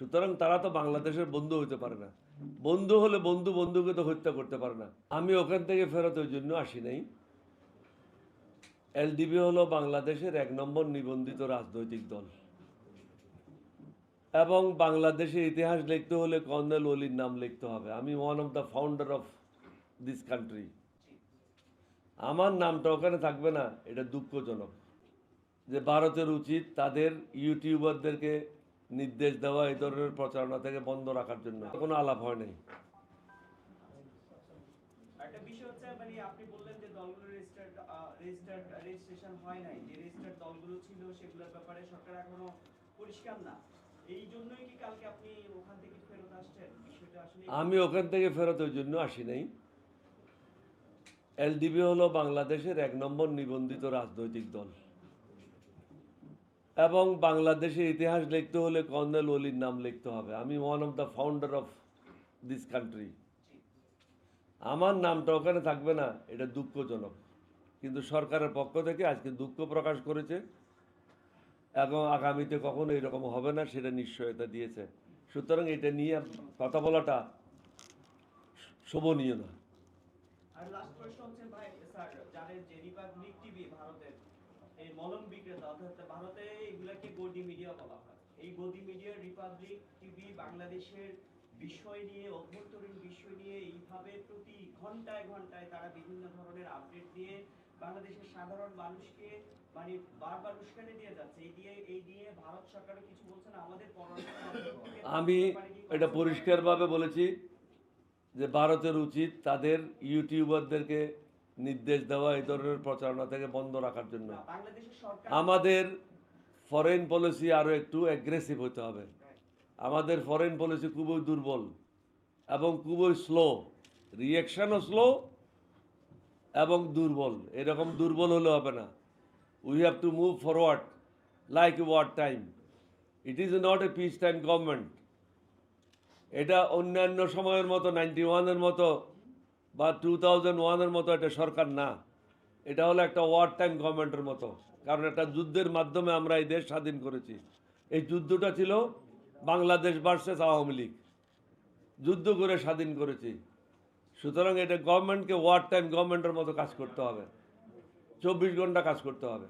সুতরাং তারা তো বাংলাদেশের বন্ধু হতে পারে না। বন্ধু হলে বন্ধু বন্ধুকে তো হত্যা করতে পারে না। আমি ওখান থেকে ফেরত ওই জন্য আসি নাই। এলডিপি হলো বাংলাদেশের 1 নম্বর নিবন্ধিত রাজনৈতিক দল এবং বাংলাদেশের ইতিহাস লিখতে হলে কর্নেল ওলির নাম লিখতে হবে। আমি one of the founder of this country. আমার নামটা ওখানে থাকবে না, এটা দুঃখজনক। যে ভারতের উচিত তাদের ইউটিউবারদেরকে নির্দেশ দেওয়া এই ধরনের প্রচারণা থেকে বন্ধ রাখার জন্য। কোনো আলাপ হয় নাই। একটা বিষয় হচ্ছে মানে আপনি বললেন যে দলগুলো রেজিস্ট্রেশন হয় নাই, যে রেজিস্টার্ড দলগুলো ছিল সেগুলোর ব্যাপারে সরকার এখনো পরিষ্কার না। এই জন্যই কি কালকে আপনি ওখান থেকে ফেরত আসছেন? বিষয়টা আসলে আমি ওখান থেকে ফেরত ওই জন্য আসি নাই। এলডিপি হলো বাংলাদেশের 1 নম্বর নিবন্ধিত রাজনৈতিক দল এবং বাংলাদেশের ইতিহাস লিখতে হলে কর্নেল ওলির নাম লিখতে হবে। আমি one of the founder of this country. আমার নামটা ওখানে থাকবে না, এটা দুঃখজনক। কিন্তু সরকারের পক্ষ থেকে আজকে দুঃখ প্রকাশ করেছে এবং আগামীতে কখনো এরকম হবে না সেটা নিশ্চয়তা দিয়েছে। সুতরাং এটা নিয়ে কথা বলাটা শোভনীয় না। আর লাস্ট প্রশ্ন হচ্ছে ভাই স্যার, জানেন যে রিপাবলিক টিভি ভারতের এই মলম বিক্রেতা, অর্থাৎ ভারতে এগুলাকে গদি মিডিয়া বলা হয়। এই গদি মিডিয়া রিপাবলিক টিভি বাংলাদেশের বিষয় নিয়ে, অভ্যন্তরীণ বিষয় নিয়ে এইভাবে প্রতি ঘন্টায় ঘন্টায় তারা বিভিন্ন ধরনের আপডেট দিয়ে বাংলাদেশের সাধারণ মানুষকে মানে বারবার উস্কানি দিয়ে যাচ্ছে। এই দিয়ে ভারত সরকারও কিছু বলছে না। আমাদের আমি এটা পরিষ্কারভাবে বলেছি যে ভারতের উচিত তাদের ইউটিউবারদেরকে নির্দেশ দেওয়া এই ধরনের প্রচারণা থেকে বন্ধ রাখার জন্য। আমাদের ফরেন পলিসি আরও একটু অ্যাগ্রেসিভ হতে হবে। আমাদের ফরেন পলিসি খুবই দুর্বল এবং খুবই স্লো, রিয়াকশানও স্লো এবং দুর্বল। এরকম দুর্বল হলে হবে না। We have to move forward like war time. It is not a peace time government. এটা অন্যান্য সময়ের মতো 91-এর মতো বা 2001-এর মতো এটা সরকার না। এটা হলো একটা ওয়ার টাইম গভর্নমেন্টের মতো। কারণ একটা যুদ্ধের মাধ্যমে আমরা এই দেশ স্বাধীন করেছি। এই যুদ্ধটা ছিল বাংলাদেশ ভার্সেস আওয়ামী লীগ, যুদ্ধ করে স্বাধীন করেছি। সুতরাং এটা গভর্নমেন্টকে ওয়ার টাইম গভর্নমেন্টের মতো কাজ করতে হবে, 24 ঘন্টা কাজ করতে হবে।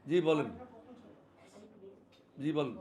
জি বলেন, জি বলেন।